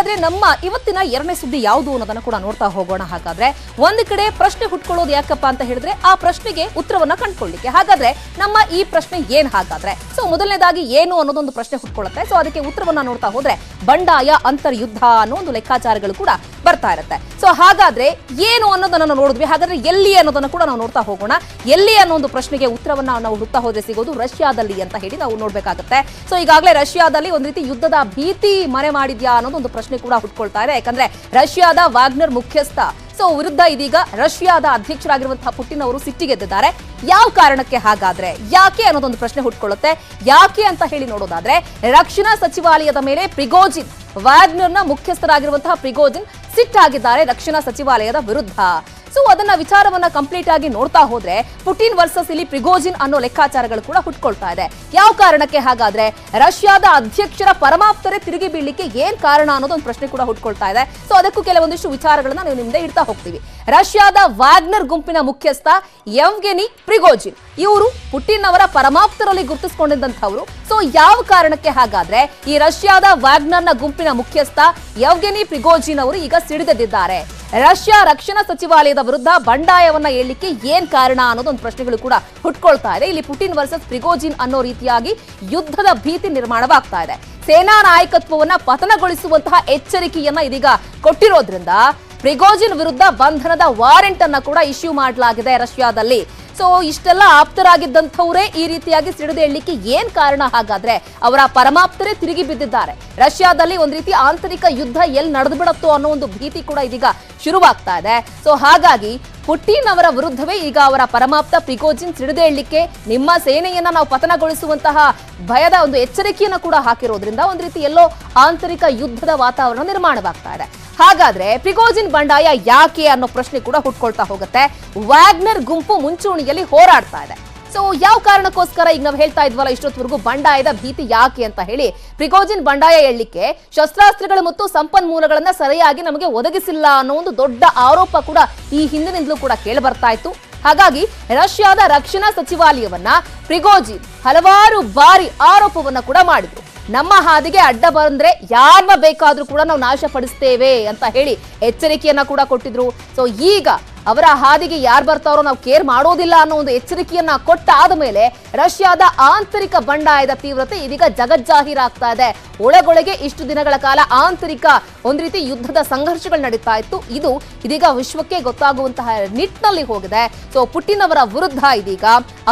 ಹಾಗಾದ್ರೆ ನಮ್ಮ ಇವತ್ತಿನ ಎರಡನೇ ಸುದ್ದಿ ಯಾವುದು ಅನ್ನೋದನ್ನ ಕೂಡ ನೋಡ್ತಾ ಹೋಗೋಣ. ಹಾಗಾದ್ರೆ ಒಂದು ಕಡೆ ಪ್ರಶ್ನೆ ಹುಟ್ಕೊಳ್ಳೋದು ಯಾಕಪ್ಪ ಅಂತ ಹೇಳಿದ್ರೆ ಆ ಪ್ರಶ್ನೆಗೆ ಉತ್ತರವನ್ನ ಕಂಡುಕೊಳ್ಳಿಕ್ಕೆ. ಹಾಗಾದ್ರೆ ನಮ್ಮ ಈ ಪ್ರಶ್ನೆ ಏನ್ ಹಾಗಾದ್ರೆ? ಸೊ ಮೊದಲನೇದಾಗಿ ಏನು ಅನ್ನೋದೊಂದು ಪ್ರಶ್ನೆ ಹುಟ್ಕೊಳ್ಳುತ್ತೆ. ಸೊ ಅದಕ್ಕೆ ಉತ್ತರವನ್ನ ನೋಡ್ತಾ ಹೋದ್ರೆ ಬಂಡಾಯ ಅಂತರ್ಯುದ್ಧ ಅನ್ನೋ ಒಂದು ಲೆಕ್ಕಾಚಾರಗಳು ಕೂಡ ಬರ್ತಾ ಇರುತ್ತೆ. ಸೊ ಹಾಗಾದ್ರೆ ಏನು ಅನ್ನೋದನ್ನ ನೋಡಿದ್ವಿ. ಹಾಗಾದ್ರೆ ಎಲ್ಲಿ ಅನ್ನೋದನ್ನ ಕೂಡ ನಾವು ನೋಡ್ತಾ ಹೋಗೋಣ. ಎಲ್ಲಿ ಅನ್ನೋ ಒಂದು ಪ್ರಶ್ನೆಗೆ ಉತ್ತರವನ್ನ ನಾವು ಹುಡುಕ್ತಾ ಹೋದ್ರೆ ಸಿಗೋದು ರಷ್ಯಾದಲ್ಲಿ ಅಂತ ಹೇಳಿ ನಾವು ನೋಡ್ಬೇಕಾಗುತ್ತೆ. ಸೊ ಈಗಾಗಲೇ ರಷ್ಯಾದಲ್ಲಿ ಒಂದು ರೀತಿ ಯುದ್ಧದ ಭೀತಿ ಮನೆ ಮಾಡಿದ್ಯಾ ಅನ್ನೋದು ಒಂದು ಪ್ರಶ್ನೆ ಕೂಡ ಹುಟ್ಕೊಳ್ತಾ ಇದೆ. ಯಾಕಂದ್ರೆ ರಷ್ಯಾದ ವಾಗ್ನರ್ ಮುಖ್ಯಸ್ಥ ಸೊ ವಿರುದ್ಧ ಇದೀಗ ರಷ್ಯಾದ ಅಧ್ಯಕ್ಷರಾಗಿರುವಂತಹ ಪುಟಿನ್ ಅವರು ಸಿಟ್ಟಿಗೆದ್ದಿದ್ದಾರೆ. ಯಾವ ಕಾರಣಕ್ಕೆ ಹಾಗಾದ್ರೆ? ಯಾಕೆ ಅನ್ನೋದೊಂದು ಪ್ರಶ್ನೆ ಹುಟ್ಕೊಳ್ಳುತ್ತೆ. ಯಾಕೆ ಅಂತ ಹೇಳಿ ನೋಡೋದಾದ್ರೆ ರಕ್ಷಣಾ ಸಚಿವಾಲಯದ ಮೇಲೆ ಪ್ರಿಗೋಜಿನ್, ವಾಗ್ನರ್ನ ಮುಖ್ಯಸ್ಥರಾಗಿರುವಂತಹ ಪ್ರಿಗೋಜಿನ್ ಸಿಟ್ಟಾಗಿದ್ದಾರೆ ರಕ್ಷಣಾ ಸಚಿವಾಲಯದ ವಿರುದ್ಧ. ಸೊ ಅದನ್ನ ವಿಚಾರವನ್ನ ಕಂಪ್ಲೀಟ್ ಆಗಿ ನೋಡ್ತಾ ಹೋದ್ರೆ ಪುಟಿನ್ ವರ್ಸಸ್ ಇಲ್ಲಿ ಪ್ರಿಗೋಜಿನ್ ಅನ್ನೋ ಲೆಕ್ಕಾಚಾರಗಳು ಕೂಡ ಹುಟ್ಕೊಳ್ತಾ ಇದೆ. ಯಾವ ಕಾರಣಕ್ಕೆ ಹಾಗಾದ್ರೆ? ರಷ್ಯಾದ ಅಧ್ಯಕ್ಷರ ಪರಮಾಪ್ತರೇ ತಿರುಗಿ ಬೀಳಲಿಕ್ಕೆ ಏನ್ ಕಾರಣ ಅನ್ನೋದೊಂದು ಪ್ರಶ್ನೆ ಕೂಡ ಹುಟ್ಕೊಳ್ತಾ ಇದೆ. ಸೊ ಅದಕ್ಕೂ ಕೆಲವೊಂದಿಷ್ಟು ವಿಚಾರಗಳನ್ನ ನೀವು ನಿಮ್ದೆ ಇಡ್ತಾ ಹೋಗ್ತೀವಿ. ರಷ್ಯಾದ ವಾಗ್ನರ್ ಗುಂಪಿನ ಮುಖ್ಯಸ್ಥ ಯೆವ್ಗೆನಿ ಪ್ರಿಗೋಜಿನ್ ಇವರು ಪುಟಿನ್ ಅವರ ಪರಮಾಪ್ತರಲ್ಲಿ ಗುರುತಿಸಿಕೊಂಡಿದ್ದಂಥವ್ರು. ಸೊ ಯಾವ ಕಾರಣಕ್ಕೆ ಹಾಗಾದ್ರೆ ಈ ರಷ್ಯಾದ ವಾಗ್ನರ್ನ ಗುಂಪಿನ ಮುಖ್ಯಸ್ಥ ಯೆವ್ಗೆನಿ ಪ್ರಿಗೋಜಿನ್ ಅವರು ಈಗ ಸಿಡಿದೆದ್ದಿದ್ದಾರೆ? ರಷ್ಯಾ ರಕ್ಷಣಾ ಸಚಿವಾಲಯದ ವಿರುದ್ಧ ಬಂಡಾಯವನ್ನ ಏಳಲಿಕ್ಕೆ ಏನ್ ಕಾರಣ ಅನ್ನೋದೊಂದು ಪ್ರಶ್ನೆಗಳು ಕೂಡ ಹುಟ್ಕೊಳ್ತಾ ಇದೆ. ಇಲ್ಲಿ ಪುಟಿನ್ ವರ್ಸಸ್ ಪ್ರಿಗೋಜಿನ್ ಅನ್ನೋ ರೀತಿಯಾಗಿ ಯುದ್ಧದ ಭೀತಿ ನಿರ್ಮಾಣವಾಗ್ತಾ ಇದೆ. ಸೇನಾ ನಾಯಕತ್ವವನ್ನ ಪತನಗೊಳಿಸುವಂತಹ ಎಚ್ಚರಿಕೆಯನ್ನ ಇದೀಗ ಕೊಟ್ಟಿರೋದ್ರಿಂದ ಪ್ರಿಗೋಜಿನ್ ವಿರುದ್ಧ ಬಂಧನದ ವಾರೆಂಟ್ ಅನ್ನ ಕೂಡ ಇಶ್ಯೂ ಮಾಡಲಾಗಿದೆ ರಷ್ಯಾದಲ್ಲಿ. ಸೊ ಇಷ್ಟೆಲ್ಲ ಆಪ್ತರಾಗಿದ್ದಂಥವರೇ ಈ ರೀತಿಯಾಗಿ ಸಿಡಿದೇಳಲಿಕ್ಕೆ ಏನ್ ಕಾರಣ ಹಾಗಾದ್ರೆ? ಅವರ ಪರಮಾಪ್ತರೇ ತಿರುಗಿ ಬಿದ್ದಿದ್ದಾರೆ. ರಷ್ಯಾದಲ್ಲಿ ಒಂದ್ ರೀತಿ ಆಂತರಿಕ ಯುದ್ಧ ಎಲ್ಲಿ ನಡೆದು ಬಿಡತ್ತೋ ಅನ್ನೋ ಒಂದು ಭೀತಿ ಕೂಡ ಇದೀಗ ಶುರುವಾಗ್ತಾ ಇದೆ. ಸೊ ಹಾಗಾಗಿ ಪುಟಿನ್ ಅವರ ವಿರುದ್ಧವೇ ಈಗ ಅವರ ಪರಮಾಪ್ತ ಪ್ರಿಗೋಜಿನ್ ಸಿಡಿದೇಳಲಿಕ್ಕೆ ನಿಮ್ಮ ಸೇನೆಯನ್ನ ನಾವು ಪತನಗೊಳಿಸುವಂತಹ ಭಯದ ಒಂದು ಎಚ್ಚರಿಕೆಯನ್ನ ಕೂಡ ಹಾಕಿರೋದ್ರಿಂದ ಒಂದ್ ರೀತಿ ಎಲ್ಲೋ ಆಂತರಿಕ ಯುದ್ಧದ ವಾತಾವರಣ ನಿರ್ಮಾಣವಾಗ್ತಾ ಇದೆ. ಹಾಗಾದ್ರೆ ಪ್ರಿಗೋಜಿನ್ ಬಂಡಾಯ ಯಾಕೆ ಅನ್ನೋ ಪ್ರಶ್ನೆ ಕೂಡ ಹುಟ್ಕೊಳ್ತಾ ಹೋಗುತ್ತೆ. ವ್ಯಾಗ್ನರ್ ಗುಂಪು ಮುಂಚೂಣಿಯಲ್ಲಿ ಹೋರಾಡ್ತಾ ಇದೆ. ಸೊ ಯಾವ ಕಾರಣಕ್ಕೋಸ್ಕರ ಈಗ ನಾವು ಹೇಳ್ತಾ ಇದ್ವಲ್ಲ ಇಷ್ಟೊತ್ತವರೆಗೂ ಬಂಡಾಯದ ಭೀತಿ ಯಾಕೆ ಅಂತ ಹೇಳಿ, ಪ್ರಿಗೋಜಿನ್ ಬಂಡಾಯ ಎಳ್ಳಿಕ್ಕೆ ಶಸ್ತ್ರಾಸ್ತ್ರಗಳು ಮತ್ತು ಸಂಪನ್ಮೂಲಗಳನ್ನ ಸರಿಯಾಗಿ ನಮಗೆ ಒದಗಿಸಿಲ್ಲ ಅನ್ನೋ ಒಂದು ದೊಡ್ಡ ಆರೋಪ ಕೂಡ ಈ ಹಿಂದಿನಿಂದಲೂ ಕೂಡ ಕೇಳಿ ಬರ್ತಾ ಇತ್ತು. ಹಾಗಾಗಿ ರಷ್ಯಾದ ರಕ್ಷಣಾ ಸಚಿವಾಲಯವನ್ನ ಪ್ರಿಗೋಜಿನ್ ಹಲವಾರು ಬಾರಿ ಆರೋಪವನ್ನ ಕೂಡ ಮಾಡಿದ್ರು. ನಮ್ಮ ಹಾದಿಗೆ ಅಡ್ಡ ಬಂದ್ರೆ ಯಾರನ್ನ ಬೇಕಾದ್ರೂ ಕೂಡ ನಾವು ನಾಶಪಡಿಸ್ತೇವೆ ಅಂತ ಹೇಳಿ ಎಚ್ಚರಿಕೆಯನ್ನ ಕೂಡ ಕೊಟ್ಟಿದ್ರು. ಸೊ ಈಗ ಅವರ ಹಾದಿಗೆ ಯಾರು ಬರ್ತಾರೋ ನಾವು ಕೇರ್ ಮಾಡೋದಿಲ್ಲ ಅನ್ನೋ ಒಂದು ಎಚ್ಚರಿಕೆಯನ್ನ ಕೊಟ್ಟಾದ ಮೇಲೆ ರಷ್ಯಾದ ಆಂತರಿಕ ಬಂಡಾಯದ ತೀವ್ರತೆ ಇದೀಗ ಜಗಜ್ಜಾಹೀರಾಗ್ತಾ ಇದೆ. ಒಳಗೊಳಗೆ ಇಷ್ಟು ದಿನಗಳ ಕಾಲ ಆಂತರಿಕ ಒಂದು ರೀತಿ ಯುದ್ಧದ ಸಂಘರ್ಷಗಳು ನಡೀತಾ ಇತ್ತು. ಇದು ಇದೀಗ ವಿಶ್ವಕ್ಕೆ ಗೊತ್ತಾಗುವಂತಹ ನಿಟ್ಟಿನಲ್ಲಿ ಹೋಗಿದೆ. ಸೊ ಪುಟಿನ್ ಅವರ ವಿರುದ್ಧ ಇದೀಗ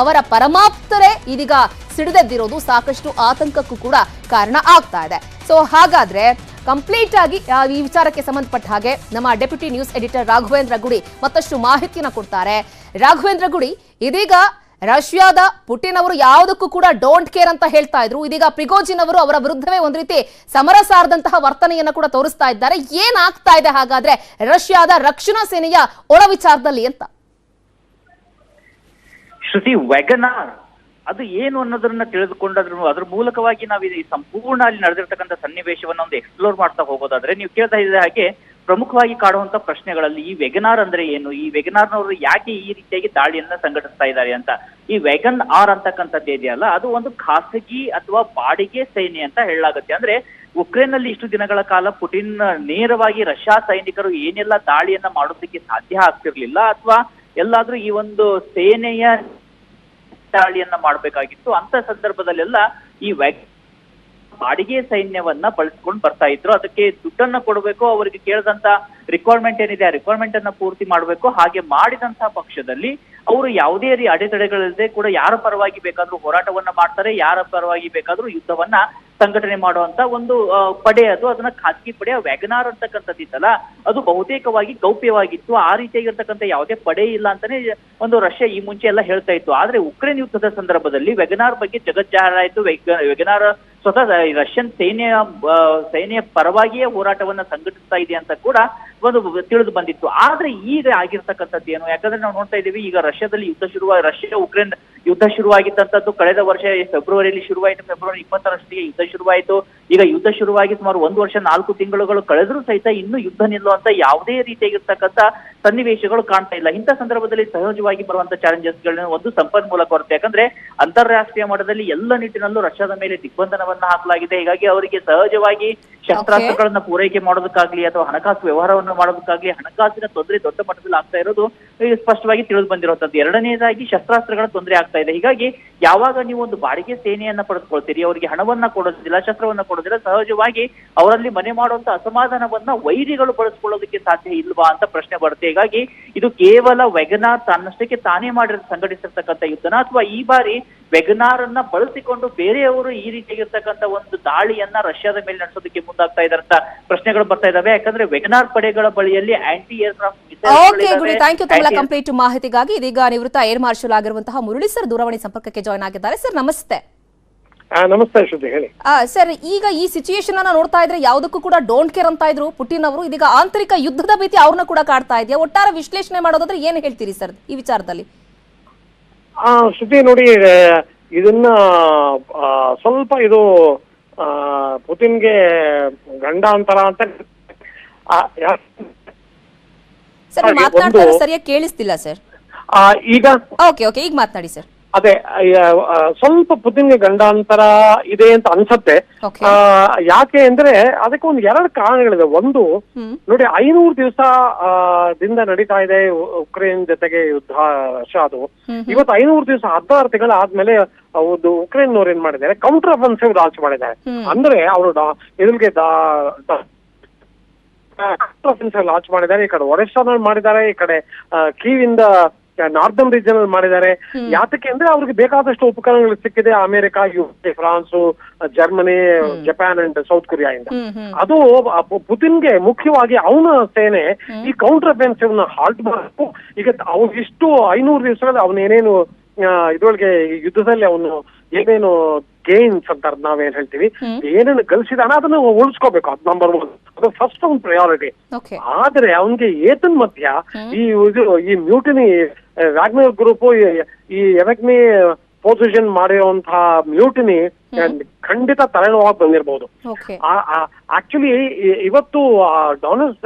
ಅವರ ಪರಮಾಪ್ತರೇ ಇದೀಗ ಸಿಡಿದೆದ್ದಿರೋದು ಸಾಕಷ್ಟು ಆತಂಕಕ್ಕೂ ಕೂಡ ಕಾರಣ ಆಗ್ತಾ ಇದೆ. ಸೊ ಹಾಗಾದ್ರೆ ಕಂಪ್ಲೀಟ್ ಆಗಿ ಈ ವಿಚಾರಕ್ಕೆ ಸಂಬಂಧಪಟ್ಟ ಹಾಗೆ ನಮ್ಮ ಡೆಪ್ಯೂಟಿ ನ್ಯೂಸ್ ಎಡಿಟರ್ ರಾಘವೇಂದ್ರ ಗುಡಿ ಮತ್ತಷ್ಟು ಮಾಹಿತಿಯನ್ನು ಕೊಡ್ತಾರೆ. ರಾಘವೇಂದ್ರ ಗುಡಿ, ಇದೀಗ ರಷ್ಯಾದ ಪುಟಿನ್ ಅವರು ಯಾವುದಕ್ಕೂ ಕೂಡ ಡೋಂಟ್ ಕೇರ್ ಅಂತ ಹೇಳ್ತಾ ಇದ್ರು. ಇದೀಗ ಪ್ರಿಗೋಜಿನ್ ಅವರು ಅವರ ವಿರುದ್ಧವೇ ಒಂದ್ ರೀತಿ ಸಮರ ಸಾರದಂತಹ ವರ್ತನೆಯನ್ನ ಕೂಡ ತೋರಿಸ್ತಾ ಇದ್ದಾರೆ. ಏನಾಗ್ತಾ ಇದೆ ಹಾಗಾದ್ರೆ ರಷ್ಯಾದ ರಕ್ಷಣಾ ಸೇನೆಯ ಒಳ ವಿಚಾರದಲ್ಲಿ ಅಂತ? ಶ್ರುತಿ, ವ್ಯಾಗನಾರ್ ಅದು ಏನು ಅನ್ನೋದನ್ನ ತಿಳಿದುಕೊಂಡಾದ್ರು ಅದ್ರ ಮೂಲಕವಾಗಿ ನಾವು ಈ ಸಂಪೂರ್ಣ ಅಲ್ಲಿ ನಡೆದಿರ್ತಕ್ಕಂಥ ಸನ್ನಿವೇಶವನ್ನ ಒಂದು ಎಕ್ಸ್ಪ್ಲೋರ್ ಮಾಡ್ತಾ ಹೋಗೋದಾದ್ರೆ, ನೀವು ಕೇಳ್ತಾ ಇದ್ದ ಹಾಗೆ ಪ್ರಮುಖವಾಗಿ ಕಾಡುವಂತ ಪ್ರಶ್ನೆಗಳಲ್ಲಿ ಈ ವೆಗನಾರ್ ಅಂದ್ರೆ ಏನು, ಈ ವೆಗನಾರ್ನವರು ಯಾಕೆ ಈ ರೀತಿಯಾಗಿ ದಾಳಿಯನ್ನ ಸಂಘಟಿಸ್ತಾ ಇದ್ದಾರೆ ಅಂತ. ಈ ವೆಗನ್ ಆರ್ ಅಂತಕ್ಕಂಥದ್ದು ಇದೆಯಲ್ಲ, ಅದು ಒಂದು ಖಾಸಗಿ ಅಥವಾ ಬಾಡಿಗೆ ಸೇನೆ ಅಂತ ಹೇಳಲಾಗುತ್ತೆ. ಅಂದ್ರೆ ಉಕ್ರೇನ್ ನಲ್ಲಿ ಇಷ್ಟು ದಿನಗಳ ಕಾಲ ಪುಟಿನ್ ನೇರವಾಗಿ ರಷ್ಯಾ ಸೈನಿಕರು ಏನೆಲ್ಲ ದಾಳಿಯನ್ನ ಮಾಡೋದಕ್ಕೆ ಸಾಧ್ಯ ಆಗ್ತಿರ್ಲಿಲ್ಲ, ಅಥವಾ ಎಲ್ಲಾದ್ರೂ ಈ ಒಂದು ಸೇನೆಯ ದಾಳಿಯನ್ನ ಮಾಡಬೇಕಾಗಿತ್ತು. ಅಂತ ಸಂದರ್ಭದಲ್ಲೆಲ್ಲ ಈ ಬಾಡಿಗೆ ಸೈನ್ಯವನ್ನ ಬಳಸ್ಕೊಂಡು ಬರ್ತಾ ಇದ್ರು. ಅದಕ್ಕೆ ದುಡ್ಡನ್ನ ಕೊಡಬೇಕು, ಅವರಿಗೆ ಕೇಳಿದಂತ ರಿಕ್ವೈರ್ಮೆಂಟ್ ಏನಿದೆ ಆ ರಿಕ್ವೈರ್ಮೆಂಟ್ ಅನ್ನ ಪೂರ್ತಿ ಮಾಡಬೇಕು. ಹಾಗೆ ಮಾಡಿದಂತಹ ಪಕ್ಷದಲ್ಲಿ ಅವರು ಯಾವುದೇ ಅಡೆತಡೆಗಳಿಲ್ಲದೆ ಕೂಡ ಯಾರ ಪರವಾಗಿ ಬೇಕಾದ್ರೂ ಹೋರಾಟವನ್ನ ಮಾಡ್ತಾರೆ, ಯಾರ ಪರವಾಗಿ ಬೇಕಾದ್ರೂ ಯುದ್ಧವನ್ನ ಸಂಘಟನೆ ಮಾಡುವಂತ ಒಂದು ಪಡೆ, ಅದು ಅದನ್ನ ಖಾಸಗಿ ಪಡೆ. ವ್ಯಾಗನಾರ್ ಅಂತಕ್ಕಂಥದ್ದಿತ್ತಲ್ಲ, ಅದು ಬಹುತೇಕವಾಗಿ ಗೌಪ್ಯವಾಗಿತ್ತು. ಆ ರೀತಿಯಾಗಿರ್ತಕ್ಕಂಥ ಯಾವುದೇ ಪಡೆ ಇಲ್ಲ ಅಂತಾನೆ ಒಂದು ರಷ್ಯಾ ಈ ಮುಂಚೆ ಎಲ್ಲ ಹೇಳ್ತಾ ಇತ್ತು. ಆದ್ರೆ ಉಕ್ರೇನ್ ಯುದ್ಧದ ಸಂದರ್ಭದಲ್ಲಿ ವ್ಯಾಗನಾರ್ ಬಗ್ಗೆ ಜಗಜ್ಜಾಹೀರಾಯಿತು. ವ್ಯಾಗನಾರ್ ಸ್ವತಃ ರಷ್ಯನ್ ಸೇನೆಯ ಪರವಾಗಿಯೇ ಹೋರಾಟವನ್ನ ಸಂಘಟಿಸ್ತಾ ಇದೆ ಅಂತ ಕೂಡ ಒಂದು ತಿಳಿದು ಬಂದಿತ್ತು. ಆದ್ರೆ ಈಗ ಆಗಿರ್ತಕ್ಕಂಥದ್ದು ಏನು? ಯಾಕಂದ್ರೆ ನಾವು ನೋಡ್ತಾ ಇದ್ದೀವಿ, ಈಗ ರಷ್ಯಾದಲ್ಲಿ ರಷ್ಯಾ ಉಕ್ರೇನ್ ಯುದ್ಧ ಶುರುವಾಗಿದ್ದಂಥದ್ದು ಕಳೆದ ವರ್ಷ ಫೆಬ್ರವರಿಯಲ್ಲಿ ಶುರುವಾಯಿತು. ಫೆಬ್ರವರಿ 20ರಷ್ಟಿಗೆ ಯುದ್ಧ ಶುರುವಾಯಿತು. ಈಗ ಯುದ್ಧ ಶುರುವಾಗಿ ಸುಮಾರು 1 ವರ್ಷ 4 ತಿಂಗಳುಗಳು ಕಳೆದ್ರೂ ಸಹಿತ ಇನ್ನೂ ಯುದ್ಧ ನಿಲ್ಲುವಂತ ಯಾವುದೇ ರೀತಿಯಾಗಿರ್ತಕ್ಕಂಥ ಸನ್ನಿವೇಶಗಳು ಕಾಣ್ತಾ ಇಲ್ಲ. ಇಂಥ ಸಂದರ್ಭದಲ್ಲಿ ಸಹಜವಾಗಿ ಬರುವಂತ ಚಾಲೆಂಜಸ್ಗಳನ್ನ ಒಂದು ಸಂಪನ್ಮೂಲ ಕೊರತೆ. ಯಾಕಂದ್ರೆ ಅಂತಾರಾಷ್ಟ್ರೀಯ ಮಟ್ಟದಲ್ಲಿ ಎಲ್ಲ ನಿಟ್ಟಿನಲ್ಲೂ ರಷ್ಯಾದ ಮೇಲೆ ದಿಗ್ಬಂಧನವನ್ನ ಹಾಕಲಾಗಿದೆ. ಹೀಗಾಗಿ ಅವರಿಗೆ ಸಹಜವಾಗಿ ಶಸ್ತ್ರಾಸ್ತ್ರಗಳನ್ನ ಪೂರೈಕೆ ಮಾಡೋದಕ್ಕಾಗ್ಲಿ ಅಥವಾ ಹಣಕಾಸು ವ್ಯವಹಾರವನ್ನು ಮಾಡೋದಕ್ಕಾಗ್ಲಿ ಹಣಕಾಸಿನ ತೊಂದರೆ ದೊಡ್ಡ ಮಟ್ಟದಲ್ಲಿ ಆಗ್ತಾ ಇರೋದು ಸ್ಪಷ್ಟವಾಗಿ ತಿಳಿದು ಬಂದಿರುವಂತದ್ದು. ಎರಡನೇದಾಗಿ ಶಸ್ತ್ರಾಸ್ತ್ರಗಳ ತೊಂದರೆ ಆಗ್ತಾ ಇದೆ. ಹೀಗಾಗಿ ಯಾವಾಗ ನೀವು ಒಂದು ಬಾಡಿಗೆ ಸೇನೆಯನ್ನ ಪಡೆದುಕೊಳ್ತೀರಿ, ಅವರಿಗೆ ಹಣವನ್ನ ಕೊಡೋದಿಲ್ಲ, ಶಸ್ತ್ರವನ್ನ ಕೊಡೋದಿಲ್ಲ, ಸಹಜವಾಗಿ ಅವರಲ್ಲಿ ಮನೆ ಮಾಡುವಂತ ಅಸಮಾಧಾನವನ್ನ ವೈರಿಗಳು ಬಳಸ್ಕೊಳ್ಳೋದಕ್ಕೆ ಸಾಧ್ಯ ಇಲ್ವಾ ಅಂತ ಪ್ರಶ್ನೆ ಬರುತ್ತೆ. ಹೀಗಾಗಿ ಇದು ಕೇವಲ ವೆಗನಾರ್ ತನ್ನಷ್ಟಕ್ಕೆ ತಾನೇ ಸಂಘಟಿಸಿರ್ತಕ್ಕಂಥ ಯುದ್ಧನ ಅಥವಾ ಈ ಬಾರಿ ವೆಗನಾರ್ ಅನ್ನ ಬಳಸಿಕೊಂಡು ಬೇರೆಯವರು ಈ ರೀತಿಯಾಗಿರ್ತಕ್ಕಂಥ ಒಂದು ದಾಳಿಯನ್ನ ರಷ್ಯಾದ ಮೇಲೆ ನಡೆಸೋದಕ್ಕೆ ಮುಂದಾಗ್ತಾ ಇದ್ದಾರಂತ ಪ್ರಶ್ನೆಗಳು ಬರ್ತಾ ಇದಾವೆ. ಯಾಕಂದ್ರೆ ವೆಗನಾರ್ ಪಡೆಗಳ ಬಳಿಯಲ್ಲಿ ಆಂಟಿ ಏರ್ಕ್ರಾಫ್ಟ್ ಥ್ಯಾಂಕ್ ಯು ತಮ್ಮ ಕಂಪ್ಲೀಟ್ ಮಾಹಿತಿಗಾಗಿ. ಇದೀಗ ನಿವೃತ್ತ ಏರ್ ಮಾರ್ಷಲ್ ಆಗಿರುವಂತಹ ಮುರಳಿ ಸರ್ ದೂರವಾಣಿ ಸಂಪರ್ಕಕ್ಕೆ ಜಾಯ್ನ್ ಆಗಿದ್ದಾರೆ. ಸರ್ ನಮಸ್ತೆ. ನಮಸ್ತೆ ಶ್ರುತಿ, ಹೇಳಿ. ಸರ್, ಈಗ ಈ ಸಿಚುಯೇಷನ್ ಅನ್ನ ನೋಡ್ತಾ ಇದ್ರೆ ಯಾವುದಕ್ಕೂ ಕೂಡ ಡೋಂಟ್ ಕೇರ್ ಅಂತ ಇದ್ರು ಪುಟಿನ್ ಅವರು, ಇದೀಗ ಆಂತರಿಕ ಯುದ್ಧದ ಭೀತಿ ಅವ್ರನ್ನ ಕೂಡ ಕಾಡ್ತಾ ಇದೆಯಾ? ಒಟ್ಟಾರೆ ವಿಶ್ಲೇಷಣೆ ಮಾಡೋದಾದ್ರೆ ಏನ್ ಹೇಳ್ತೀರಿ ಸರ್ ಈ ವಿಚಾರದಲ್ಲಿ? ಶ್ರುತಿ ನೋಡಿ, ಇದನ್ನ ಸ್ವಲ್ಪ ಇದು ಪುತಿನ್ಗೆ ಗಂಡಾಂತರ ಅಂತ ಸರ್ ಮಾತನಾಡ್ತಾ ಸರಿಯಾಗಿ ಕೇಳಿಸ್ತಿಲ್ಲ ಸರ್. ಈಗ ಓಕೆ ಈಗ ಮಾತನಾಡಿ ಸರ್. ಅದೇ ಸ್ವಲ್ಪ ಪುತಿನ್ಗೆ ಗಂಡಾಂತರ ಇದೆ ಅಂತ ಅನ್ಸತ್ತೆ. ಯಾಕೆ ಅಂದ್ರೆ ಅದಕ್ಕೆ ಒಂದು ಎರಡು ಕಾರಣಗಳಿದೆ. ಒಂದು ನೋಡಿ, 500 ದಿವಸದಿಂದ ನಡೀತಾ ಇದೆ ಉಕ್ರೇನ್ ಜೊತೆಗೆ ಯುದ್ಧ ರಷ್ಯಾದು. ಇವತ್ತು 500 ದಿವಸ 16 ತಿಂಗಳ ಆದ್ಮೇಲೆ ಒಂದು ಉಕ್ರೇನ್ ನವ್ರು ಏನ್ ಮಾಡಿದ್ದಾರೆ, ಕೌಂಟರ್ ಅಫೆನ್ಸಿವ್ ಲಾಂಚ್ ಮಾಡಿದ್ದಾರೆ. ಅಂದ್ರೆ ಅವರು ಇದ್ರಿಗೆ ಅಫೆನ್ಸಿವ್ ಲಾಂಚ್ ಮಾಡಿದ್ದಾರೆ. ಈ ಕಡೆ ಒರೆಸ್ಟಾನಲ್ಲಿ ಮಾಡಿದ್ದಾರೆ, ಈ ಕಡೆ ಕೀವಿಂದ ನಾರ್ದರ್ನ್ ರೀಜನ್ ಅಲ್ಲಿ ಮಾಡಿದ್ದಾರೆ. ಯಾತಕ್ಕೆ ಅಂದ್ರೆ ಅವ್ರಿಗೆ ಬೇಕಾದಷ್ಟು ಉಪಕರಣಗಳು ಸಿಕ್ಕಿದೆ America, UK, France, Germany, Japan and south Korea ಇಂದ. ಅದು ಪುತಿನ್ಗೆ ಮುಖ್ಯವಾಗಿ ಅವನ ಸೇನೆ ಈ ಕೌಂಟರ್ ಅಫೆನ್ಸಿವ್ ನ ಹಾಲ್ಟ್ ಮಾಡಬೇಕು. ಈಗ ಅವ್ರು ಇಷ್ಟು 500 ದಿವಸಗಳಲ್ಲಿ ಅವನೇನೇನು ಇದ್ರೊಳಗೆ ಯುದ್ಧದಲ್ಲಿ ಅವನು ಏನೇನು ಗೇನ್ಸ್ ಅಂತಾರ ನಾವೇನ್ ಹೇಳ್ತೀವಿ, ಏನೇನು ಗಳಿಸಿದಾನ ಅದನ್ನ ಉಳಿಸ್ಕೋಬೇಕು. ಅದು ನಂಬರ್ 1, ಅದು ಫಸ್ಟ್ ಒಂದು ಪ್ರಯಾರಿಟಿ. ಆದ್ರೆ ಅವನ್ಗೆ ಏತನ್ ಮಧ್ಯ ಈ ಮ್ಯೂಟಿನಿ ವ್ಯಾಗ್ನರ್ ಗ್ರೂಪ್ ಈ ಎವೆಗ್ನಿ ಪೊಸಿಷನ್ ಮಾಡಿರುವಂತಹ ಮ್ಯೂಟಿನಿ ಖಂಡಿತ ತಲೆನೋವಾಗಿ ಬಂದಿರಬಹುದು. ಆಕ್ಚುಲಿ ಇವತ್ತು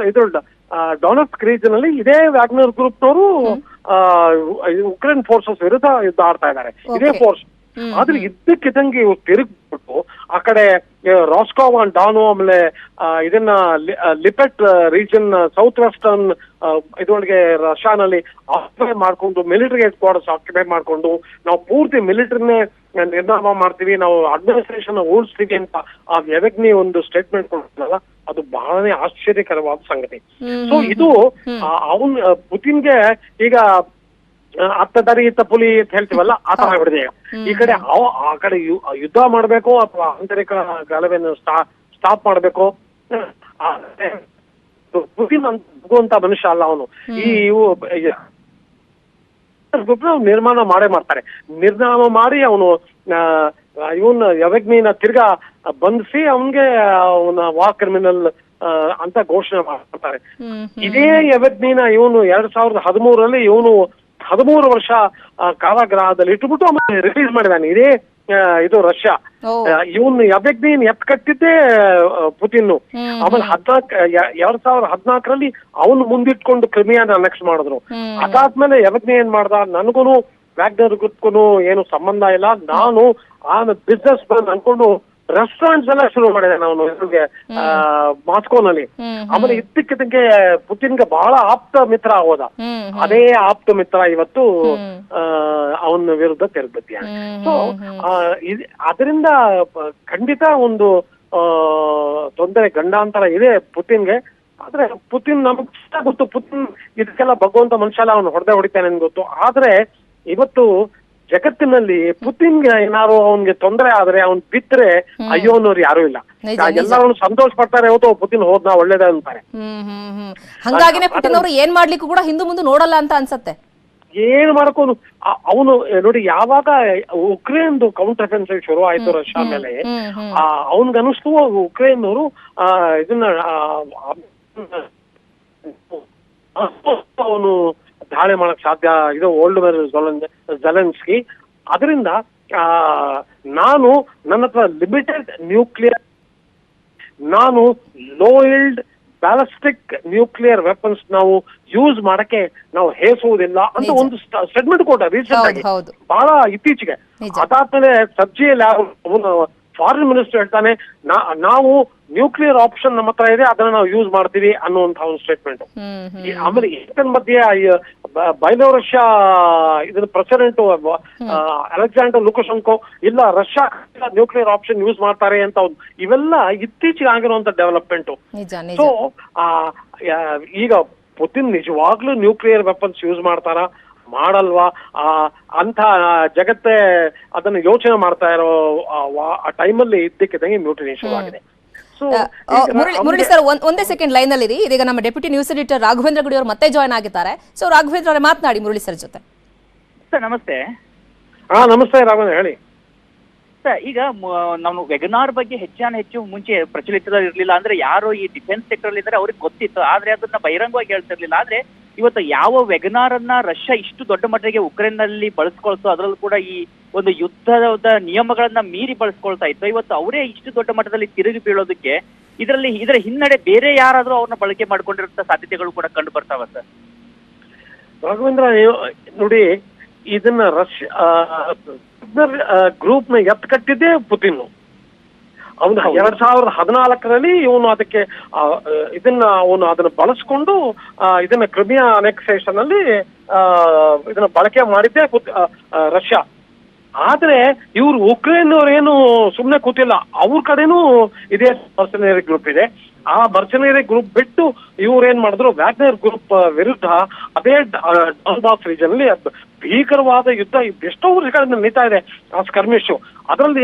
ಡೊನೆಟ್ಸ್ಕ್ ರೀಜನ್ ಅಲ್ಲಿ ಇದೇ ವ್ಯಾಗ್ನರ್ ಗ್ರೂಪ್ನವರು ಉಕ್ರೇನ್ ಫೋರ್ಸಸ್ ವಿರುದ್ಧ ಯುದ್ಧ ಆಡ್ತಾ ಇದ್ದಾರೆ, ಇದೇ ಫೋರ್ಸ್. ಆದ್ರೆ ಇದ್ದಕ್ಕಿದ್ದಂಗೆ ಇವ್ರು ತಿರುಗ್ಬಿಟ್ಟು ಆ ಕಡೆ ರಾಸ್ಕಾವ್ ಅಂಡ್ ಡಾನು, ಆಮೇಲೆ ಇದನ್ನ ಲಿಪೆಟ್ ರೀಜನ್ ಸೌತ್ ವೆಸ್ಟರ್ನ್ ಇದ್ರೊಳಗೆ ರಷ್ಯಾನಲ್ಲಿ ಆಕ್ಯುಪೈ ಮಾಡ್ಕೊಂಡು ಮಿಲಿಟರಿ ಹೆಡ್ ಕ್ವಾರ್ಟರ್ಸ್ ಆಕ್ಯುಪೈ ಮಾಡ್ಕೊಂಡು ನಾವು ಪೂರ್ತಿ ಮಿಲಿಟರಿನೇ ನಿರ್ನಾಮ ಮಾಡ್ತೀವಿ, ನಾವು ಅಡ್ಮಿನಿಸ್ಟ್ರೇಷನ್ ಉಳಿಸ್ತೀವಿ ಅಂತ ಆ ಎವೆಗ್ನಿ ಒಂದು ಸ್ಟೇಟ್ಮೆಂಟ್ ಕೊಡ್ತಾರಲ್ಲ, ಅದು ಬಹಳನೇ ಆಶ್ಚರ್ಯಕರವಾದ ಸಂಗತಿ. ಸೊ ಇದು ಪುತಿನ್ಗೆ ಈಗ ಅತ್ತ ದಾರಿ ಇತ್ತ ಪುಲಿ ಅಂತ ಹೇಳ್ತೀವಲ್ಲ, ಆ ತರ ಆಗ್ಬಿಡಿದೆ. ಈ ಕಡೆ ಆ ಕಡೆ ಯುದ್ಧ ಮಾಡ್ಬೇಕು ಅಥವಾ ಆಂತರಿಕ ಗಲಭೆಯನ್ನು ಸ್ಟಾಪ್ ಮಾಡ್ಬೇಕು. ಪುತಿನ್ ಅಂತ ಮನುಷ್ಯ ಅಲ್ಲ ಅವನು. ಈ ನಿರ್ಮಾಣ ಮಾಡ್ತಾರೆ. ನಿರ್ನಾಮ ಮಾಡಿ ಅವನು ಇವನ್ ಯವೆಗ್ನಿನ ತಿರ್ಗಾ ಬಂಧಿಸಿ ಅವನ್ಗೆ ಅವನ ವಾರ್ ಕ್ರಿಮಿನಲ್ ಅಂತ ಘೋಷಣೆ ಮಾಡ್ತಾರೆ. ಇದೇ ಯವೆಗ್ನಿನ ಇವನು 2013 ಇವನು 13 ವರ್ಷ ಕಾರಾಗೃಹದಲ್ಲಿ ಇಟ್ಬಿಟ್ಟು ಆಮೇಲೆ ರಿಲೀಸ್ ಮಾಡಿದಾನೆ. ಇದೇ ಇದು ರಷ್ಯಾ. ಇವನ್ ಯವೆಗ್ನಿನ್ ಕಟ್ಟಿದ್ದೆ ಪುತಿನ್. ಆಮೇಲೆ 2014 ಅವನು ಮುಂದಿಟ್ಕೊಂಡು ಕ್ರಿಮಿಯಾನ ಅನೆಕ್ಸ್ ಮಾಡಿದ್ರು. ಅದಾದ್ಮೇಲೆ ಯವೆಗ್ನಿ ಏನ್ ಮಾಡ್ದ, ನನಗೂನು ವ್ಯಾಗ್ನರ್ ಗ್ರೂಪ್ಗೂ ಏನು ಸಂಬಂಧ ಇಲ್ಲ, ನಾನು ಬಿಸ್ನೆಸ್ ಮ್ಯಾನ್ ಅನ್ಕೊಂಡು ರೆಸ್ಟೋರೆಂಟ್ಸ್ ಎಲ್ಲ ಶುರು ಮಾಡಿದೆ ನಾನು ಮಾಸ್ಕೋನಲ್ಲಿ. ಆಮೇಲೆ ಇದ್ದಕ್ಕಿದ್ದಂಗೆ ಪುತಿನ್ಗೆ ಬಹಳ ಆಪ್ತ ಮಿತ್ರ ಆಗೋದ. ಅದೇ ಆಪ್ತ ಮಿತ್ರ ಇವತ್ತು ಅವನ ವಿರುದ್ಧ ತಿರುಗ್ಬಿದ್ಯ. ಸೊ ಅದರಿಂದ ಖಂಡಿತ ಒಂದು ತೊಂದರೆ ಗಂಡಾಂತರ ಇದೆ ಪುತಿನ್ಗೆ. ಆದ್ರೆ ಪುತಿನ್ ನಮಗ್ ಗೊತ್ತು, ಪುತಿನ್ ಇದಕ್ಕೆಲ್ಲ ಭಗವಂತ ಮನುಷ್ಯ ಅಲ್ಲ, ಅವನು ಹೊಡೆತಾನೆ ಅಂತ ಗೊತ್ತು. ಆದ್ರೆ ಇವತ್ತು ಜಗತ್ತಿನಲ್ಲಿ ಪುತಿನ್ಗೆ ಏನಾರು ಅವನ್ಗೆ ತೊಂದರೆ ಆದ್ರೆ ಅವ್ನ್ ಬಿತ್ತರೆ ಅಯ್ಯೋ ಅನ್ನೋರು ಯಾರು ಇಲ್ಲ. ಎಲ್ಲರೂ ಸಂತೋಷ ಪಡ್ತಾರೆ, ಹೋದ ಪುತಿನ್ ಹೋದ್ನಾ ಒಳ್ಳೇದ ಅಂತಾರೆ. ಹಂಗಾಗಿನೇ ಪುಟಿನ್ ಅವರು ಏನ್ ಮಾಡ್ಲಿಕ್ಕೂ ಕೂಡ ಹಿಂದೆ ಮುಂದೆ ನೋಡಲ್ಲ ಅಂತ ಅನ್ಸತ್ತೆ. ಏನ್ ಮಾಡ್ಕೊಂಡು ಅವನು ನೋಡಿ, ಯಾವಾಗ ಉಕ್ರೇನ್ ಕೌಂಟರ್ ಅಫೆನ್ಸಿವ್ ಶುರು ಆಯ್ತು ರಷ್ಯಾ ಮೇಲೆ, ಅವನ್ಗನಿಸ್ತು ಉಕ್ರೇನ್ ಅವರು ಇದನ್ನ ಅವನು ದಾಳಿ ಮಾಡಕ್ ಸಾಧ್ಯ, ಇದು ಓಲ್ಡ್ ಝೆಲೆನ್ಸ್ಕಿ. ಅದರಿಂದ ನನ್ನ ಹತ್ರ ಲಿಮಿಟೆಡ್ ನ್ಯೂಕ್ಲಿಯರ್, ನಾನು low yield ballistic nuclear weapons ನಾವು ಯೂಸ್ ಮಾಡಕ್ಕೆ ನಾವು ಹೇಸುವುದಿಲ್ಲ ಅಂತ ಒಂದು ಸ್ಟೇಟ್ಮೆಂಟ್ ಕೊಟ್ಟ ರೀಸೆಂಟ್ ಆಗಿ, ಹೌದು. ಬಹಳ ಇತ್ತೀಚೆಗೆ. ಅದಾದ್ಮೇಲೆ ಸಬ್ಜಿಯಲ್ಲಿ ಅವನು ಫಾರಿನ್ ಮಿನಿಸ್ಟರ್ ಹೇಳ್ತಾನೆ, ನಾವು ನ್ಯೂಕ್ಲಿಯರ್ ಆಪ್ಷನ್ ನಮ್ಮ ಹತ್ರ ಇದೆ, ಅದನ್ನ ನಾವು ಯೂಸ್ ಮಾಡ್ತೀವಿ ಅನ್ನುವಂತ ಒಂದು ಸ್ಟೇಟ್ಮೆಂಟ್. ಆಮೇಲೆ ಏಕನ್ ಮಧ್ಯೆ ಬೈಲೋರಷ್ಯಾ ಇದನ್ನ ಪ್ರೆಸಿಡೆಂಟ್ ಅಲೆಕ್ಸಾಂಡರ್ ಲುಕಶೆಂಕೋ ಇಲ್ಲ ರಷ್ಯಾ ನ್ಯೂಕ್ಲಿಯರ್ ಆಪ್ಷನ್ ಯೂಸ್ ಮಾಡ್ತಾರೆ ಅಂತ ಇವೆಲ್ಲ ಇತ್ತೀಚೆಗೆ ಆಗಿರುವಂತ ಡೆವಲಪ್ಮೆಂಟ್. ಸೊ ಈಗ ಪುತಿನ್ ನಿಜವಾಗ್ಲೂ ನ್ಯೂಕ್ಲಿಯರ್ ವೆಪನ್ಸ್ ಯೂಸ್ ಮಾಡ್ತಾರ ಮಾಡಲ್ವಾ ಅಂತ ಜಗತ್ತೇ ಅದನ್ನ ಯೋಚನೆ ಮಾಡ್ತಾ ಇರೋ ಆ ಟೈಮಲ್ಲಿ ಇದ್ದಕ್ಕಿದ್ದಂಗೆ ಮ್ಯೂಟಿನಿ ಶುರುವಾಗಿದೆ. ಮುರಳಿ ಸರ್, ಒಂದೇ ಸೆಕೆಂಡ್ ಲೈನ್ ಅಲ್ಲಿ ಇರಿ. ಇದೀಗ ನಮ್ಮ ಡೆಪ್ಯೂಟಿ ನ್ಯೂಸ್ ಎಡಿಟರ್ ರಾಘವೇಂದ್ರ ಗುಡಿ ಅವರು ಮತ್ತೆ ಜಾಯ್ನ್ ಆಗಿದ್ದಾರೆ. ಸೊ ರಾಘವೇಂದ್ರ ಅವರೇ ಮಾತನಾಡಿ ಮುರಳಿ ಸರ್ ಜೊತೆ. ಸರ್ ನಮಸ್ತೆ. ನಮಸ್ತೆ ರಾಘವೇಂದ್ರ, ಹೇಳಿ. ಸರ್ ಈಗ ನಾವು ವೆಗನಾರ್ ಬಗ್ಗೆ ಹೆಚ್ಚು ಮುಂಚೆ ಪ್ರಚಲಿತದಲ್ಲಿ ಇರಲಿಲ್ಲ. ಅಂದ್ರೆ ಯಾರು ಈ ಡಿಫೆನ್ಸ್ ಸೆಕ್ಟರ್ ಅಲ್ಲಿ ಇದ್ದಾರೆ ಅವ್ರಿಗೆ ಗೊತ್ತಿತ್ತು, ಆದ್ರೆ ಅದನ್ನ ಬಹಿರಂಗವಾಗಿ ಹೇಳ್ತಿರ್ಲಿಲ್ಲ. ಆದ್ರೆ ಇವತ್ತು ಯಾವ ವೆಗನಾರ್ ಅನ್ನ ರಷ್ಯಾ ಇಷ್ಟು ದೊಡ್ಡ ಮಟ್ಟಿಗೆ ಉಕ್ರೇನ್ ನಲ್ಲಿ ಬಳಸ್ಕೊಳ್ತು, ಅದರಲ್ಲೂ ಕೂಡ ಈ ಒಂದು ಯುದ್ಧದ ನಿಯಮಗಳನ್ನ ಮೀರಿ ಬಳಸ್ಕೊಳ್ತಾ ಇತ್ತು, ಇವತ್ತು ಅವರೇ ಇಷ್ಟು ದೊಡ್ಡ ಮಟ್ಟದಲ್ಲಿ ತಿರುಗಿ ಬೀಳೋದಕ್ಕೆ ಇದರ ಹಿನ್ನಡೆ ಬೇರೆ ಯಾರಾದ್ರೂ ಅವ್ರನ್ನ ಬಳಕೆ ಮಾಡ್ಕೊಂಡಿರೋ ಸಾಧ್ಯತೆಗಳು ಕೂಡ ಕಂಡು ಬರ್ತಾವ ಸರ್? ರಾಘವೇಂದ್ರ ನೋಡಿ, ಇದನ್ನ ರಷ್ಯಾ ಗ್ರೂಪ್ ನ ಎತ್ ಕಟ್ಟಿದ್ದೇ ಪುತಿನ್. ಅವನು 2014ರಲ್ಲಿ ಇವನು ಅದಕ್ಕೆ ಅದನ್ನ ಬಳಸ್ಕೊಂಡು ಇದನ್ನ ಕ್ರಿಮಿಯಾ ಅನೆಕ್ಸೇಷನ್ ಅಲ್ಲಿ ಇದನ್ನ ಬಳಕೆ ಮಾಡಿದ್ದೆ ರಷ್ಯಾ. ಆದ್ರೆ ಇವ್ರು ಉಕ್ರೇನ್ ಅವ್ರೇನು ಸುಮ್ನೆ ಕೂತಿಲ್ಲ, ಅವ್ರ ಕಡೆನೂ ಇದೇ ಮರ್ಸನರಿ ಗ್ರೂಪ್ ಇದೆ. ಆ ಮರ್ಸನರಿ ಗ್ರೂಪ್ ಬಿಟ್ಟು ಇವ್ರೇನ್ ಮಾಡಿದ್ರು, ವ್ಯಾಗ್ನರ್ ಗ್ರೂಪ್ ವಿರುದ್ಧ ಅದೇ ಡಾನ್ಬಾಸ್ ರೀಜನ್ ಅಲ್ಲಿ ಭೀಕರವಾದ ಯುದ್ಧ ಎಷ್ಟೋ ವರ್ಷಗಳಿಂದ ನಡೀತಾ ಇದೆ ಆ ಸ್ಕರ್ಮಿಶ್. ಅದರಲ್ಲಿ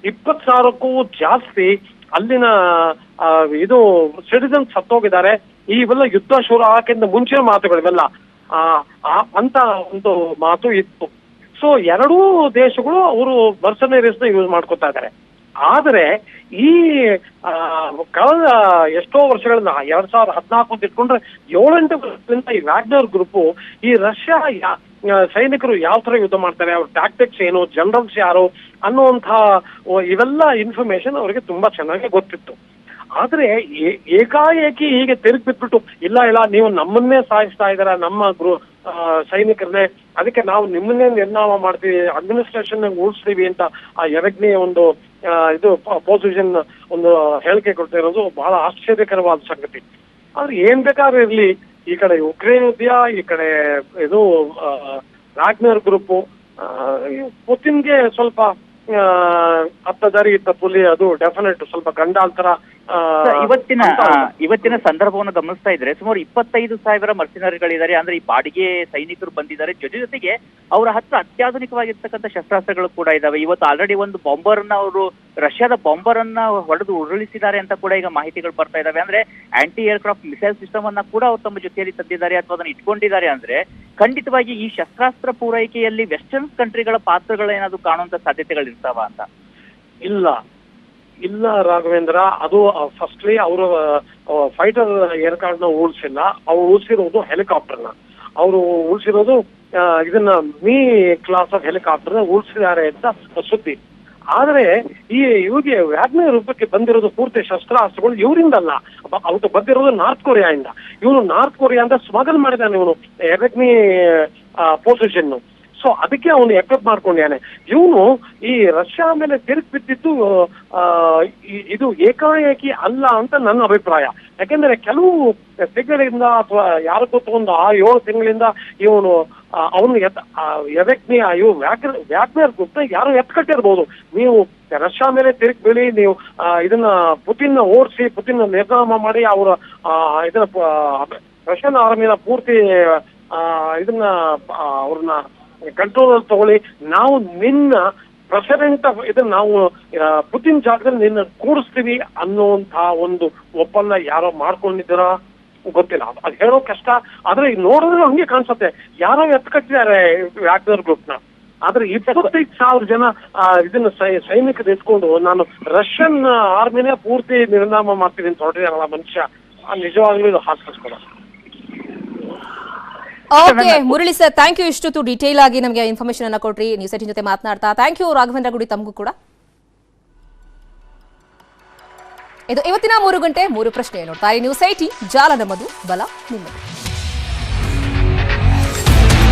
20,000ಕ್ಕೂ ಜಾಸ್ತಿ ಅಲ್ಲಿನ ಇದು ಸಿಟಿಸನ್ಸ್ ಸತ್ತೋಗಿದ್ದಾರೆ. ಇವೆಲ್ಲ ಯುದ್ಧ ಶುರು ಆಗಕ್ಕಿಂತ ಮುಂಚಿನ ಮಾತುಗಳು ಇವೆಲ್ಲ ಅಂತ ಒಂದು ಮಾತು ಇತ್ತು. ಸೊ ಎರಡೂ ದೇಶಗಳು ಅವರು ಮರ್ಸನರೀಸ್ ನ ಯೂಸ್ ಮಾಡ್ಕೊತಾ ಇದ್ದಾರೆ. ಆದ್ರೆ ಈ ಕಳೆದ ಎಷ್ಟೋ ವರ್ಷಗಳಿಂದ 2014 ಅಂತ ಇಟ್ಕೊಂಡ್ರೆ 7-8 ವರ್ಷಗಳಿಂದ ಈ ವ್ಯಾಗ್ನರ್ ಗ್ರೂಪ್ ಈ ರಷ್ಯಾ ಸೈನಿಕರು ಯಾವ ತರ ಯುದ್ಧ ಮಾಡ್ತಾರೆ, ಅವ್ರ ಟ್ಯಾಕ್ಟಿಕ್ಸ್ ಏನು, ಜನರಲ್ಸ್ ಯಾರು ಅನ್ನುವಂತಹ ಇವೆಲ್ಲ ಇನ್ಫಾರ್ಮೇಶನ್ ಅವರಿಗೆ ತುಂಬಾ ಚೆನ್ನಾಗಿ ಗೊತ್ತಿತ್ತು. ಆದ್ರೆ ಏಕಾಏಕಿ ಹೀಗೆ ತಿರುಗಿ ಬಿಟ್ಬಿಟ್ಟು ಇಲ್ಲ ನೀವು ನಮ್ಮನ್ನೇ ಸಾಯಿಸ್ತಾ ಇದಾರ, ನಮ್ಮ ಸೈನಿಕರನ್ನೇ, ಅದಕ್ಕೆ ನಾವು ನಿಮ್ಮನ್ನೇ ನಿರ್ನಾಮ ಮಾಡ್ತೀವಿ, ಅಡ್ಮಿನಿಸ್ಟ್ರೇಷನ್ ಉಳಿಸ್ತೀವಿ ಅಂತ ಆ ಎರಡನೇ ಒಂದು ಇದು ಅಪೋಸಿಷನ್ ಒಂದು ಹೇಳಿಕೆ ಕೊಡ್ತಿರೋದು ಬಹಳ ಆಶ್ಚರ್ಯಕರವಾದ ಸಂಗತಿ. ಆದ್ರೆ ಏನ್ ಬೇಕಾದ್ರೂ ಇರ್ಲಿ, ಈ ಕಡೆ ಉಕ್ರೇನ್ ಯುದ್ಧ, ಈ ಕಡೆ ಇದು ವ್ಯಾಗ್ನರ್ ಗ್ರೂಪ್, ಪುತಿನ್ಗೆ ಸ್ವಲ್ಪ ಅತ್ತ ದಾರಿ ಇತ್ತ ಪುಲಿ, ಅದು ಡೆಫಿನೆಟ್ ಸ್ವಲ್ಪ ಗಂಡಾಂತರ. ಇವತ್ತಿನ ಸಂದರ್ಭವನ್ನು ಗಮನಿಸ್ತಾ ಇದ್ರೆ ಸುಮಾರು 25,000 ಮರ್ಸಿನರಿಗಳಿದ್ದಾರೆ. ಅಂದ್ರೆ ಈ ಬಾಡಿಗೆ ಸೈನಿಕರು ಬಂದಿದ್ದಾರೆ, ಜೊತೆಗೆ ಅವರ ಹತ್ರ ಅತ್ಯಾಧುನಿಕವಾಗಿರ್ತಕ್ಕಂಥ ಶಸ್ತ್ರಾಸ್ತ್ರಗಳು ಕೂಡ ಇದಾವೆ. ಇವತ್ತು ಆಲ್ರೆಡಿ ಒಂದು ಬಾಂಬರ್ ಅನ್ನ ಅವರು ರಷ್ಯಾದ ಬಾಂಬರ್ ಅನ್ನ ಹೊಡೆದು ಉರುಳಿಸಿದ್ದಾರೆ ಅಂತ ಕೂಡ ಈಗ ಮಾಹಿತಿಗಳು ಬರ್ತಾ ಇದಾವೆ. ಅಂದ್ರೆ ಆಂಟಿ ಏರ್ಕ್ರಾಫ್ಟ್ ಮಿಸೈಲ್ ಸಿಸ್ಟಮ್ ಅನ್ನ ಕೂಡ ಅವ್ರು ತಮ್ಮ ಜೊತೆಯಲ್ಲಿ ತಂದಿದ್ದಾರೆ ಅಥವಾ ಅದನ್ನ ಇಟ್ಕೊಂಡಿದ್ದಾರೆ. ಅಂದ್ರೆ ಖಂಡಿತವಾಗಿ ಈ ಶಸ್ತ್ರಾಸ್ತ್ರ ಪೂರೈಕೆಯಲ್ಲಿ ವೆಸ್ಟರ್ನ್ ಕಂಟ್ರಿಗಳ ಪಾತ್ರಗಳೇನಾದ್ರು ಕಾಣುವಂತ ಸಾಧ್ಯತೆಗಳಿರ್ತಾವ ಅಂತ? ಇಲ್ಲ ರಾಘವೇಂದ್ರ, ಅದು ಫಸ್ಟ್ಲಿ ಅವರು ಫೈಟರ್ ಏರ್ಕ್ರಾಫ್ಟ್ ನ ಉಳಿಸಿಲ್ಲ, ಅವ್ರು ಉಳಿಸಿರೋದು ಹೆಲಿಕಾಪ್ಟರ್ನ. ಅವರು ಉಳಿಸಿರೋದು ಇದನ್ನ ಮೀ ಕ್ಲಾಸ್ ಆಫ್ ಹೆಲಿಕಾಪ್ಟರ್ ಉಳಿಸಿದ್ದಾರೆ ಅಂತ ಸುದ್ದಿ. ಆದ್ರೆ ಇವ್ರಿಗೆ ವ್ಯಾಗ್ನರ್ ರೂಪಕ್ಕೆ ಬಂದಿರೋದು ಪೂರ್ತಿ ಶಸ್ತ್ರಾಸ್ತ್ರಗಳು ಇವರಿಂದಲ್ಲ, ಅವ್ರು ಬಂದಿರೋದು ನಾರ್ತ್ ಕೊರಿಯಾದಿಂದ. ಇವನು ನಾರ್ತ್ ಕೊರಿಯಾದಿಂದ ಸ್ಮಗಲ್ ಮಾಡಿದಾನೆ ಇವನು ಎರಡನೇ ಪೊಸಿಷನ್. ಸೊ ಅದಕ್ಕೆ ಅವನು ಎಕ್ವಿಪ್ ಮಾಡ್ಕೊಂಡಿದ್ದಾನೆ. ಇವನು ಈ ರಷ್ಯಾ ಮೇಲೆ ತಿರುಗಿ ಬಿದ್ದಿದ್ದು ಇದು ಏಕಾಏಕಿ ಅಲ್ಲ ಅಂತ ನನ್ನ ಅಭಿಪ್ರಾಯ. ಯಾಕೆಂದ್ರೆ ಕೆಲವು ತಿಂಗಳಿಂದ ಅಥವಾ ಯಾರು ಗೊತ್ತೊಂದು 7 ತಿಂಗಳಿಂದ ಇವನು ಅವನು ವ್ಯಾಗ್ನರ್ ಗ್ರೂಪ್ ಯಾರು ಎತ್ಕಟ್ಟಿರ್ಬೋದು. ನೀವು ರಷ್ಯಾ ಮೇಲೆ ತಿರುಗಿ ಬೀಳಿ, ನೀವು ಇದನ್ನ ಪುತಿನ್ ಓಡಿಸಿ, ಪುತಿನ್ ನಿರ್ನಾಮ ಮಾಡಿ ಅವರ ಇದನ್ನ ರಷ್ಯನ್ ಆರ್ಮಿನ ಪೂರ್ತಿ ಇದನ್ನ ಅವ್ರನ್ನ ಕಂಟ್ರೋಲ್ ಅಲ್ಲಿ ತಗೊಳ್ಳಿ, ನಾವು ನಿನ್ನ ಪ್ರೆಸಿಡೆಂಟ್ ಇದನ್ನ ನಾವು ಪುತಿನ್ ಜಾಗದಲ್ಲಿ ನಿನ್ನ ಕೂಡಿಸ್ತೀವಿ ಅನ್ನುವಂತಹ ಒಂದು ಒಪ್ಪಂದ ಯಾರೋ ಮಾಡ್ಕೊಂಡಿದ್ದೀರ ಗೊತ್ತಿಲ್ಲ. ಅದು ಹೇಳೋ ಕಷ್ಟ. ಆದ್ರೆ ನೋಡಿದ್ರೆ ಹಂಗೆ ಕಾಣಿಸುತ್ತೆ, ಯಾರೋ ಎತ್ಕಟ್ಟಿದ್ದಾರೆ ವ್ಯಾಗ್ನರ್ ಗ್ರೂಪ್ ನ. ಆದ್ರೆ 25,000 ಜನ ಇದನ್ನ ಸೈನಿಕರು ಎತ್ಕೊಂಡು ನಾನು ರಷ್ಯನ್ ಆರ್ಮಿನೇ ಪೂರ್ತಿ ನಿರ್ನಾಮ ಮಾಡ್ತೀನಿ ಅಂತ ಹೊರಟಿದಾರಲ್ಲ ಮನುಷ್ಯ, ನಿಜವಾಗ್ಲೂ ಇದು ಹಾಸ್ಪಿಸ್ಕೊಳ. Okay Murali sir, thank you. ಇಷ್ಟು ಡೀಟೇಲ್ ಆಗಿ ನಮಗೆ ಇನ್ಫಾರ್ಮೇಶನ್ ಅನ್ನ ಕೊಟ್ರಿ ನ್ಯೂಸ್ 18 ಜೊತೆ ಮಾತನಾಡ್ತಾ. ಥ್ಯಾಂಕ್ ಯು ರಾಘವೇಂದ್ರ ಗುಡಿ, ತಮಗೂ ಕೂಡ. ಇದು ಇವತ್ತಿನ 3 ಗಂಟೆ 3 ಪ್ರಶ್ನೆ ನೋಡ್ತಾರೆ ನ್ಯೂಸ್ 18 ಜಾಲ ನಮ್ಮದು ಬಲ ನಿಮ್ಮದು.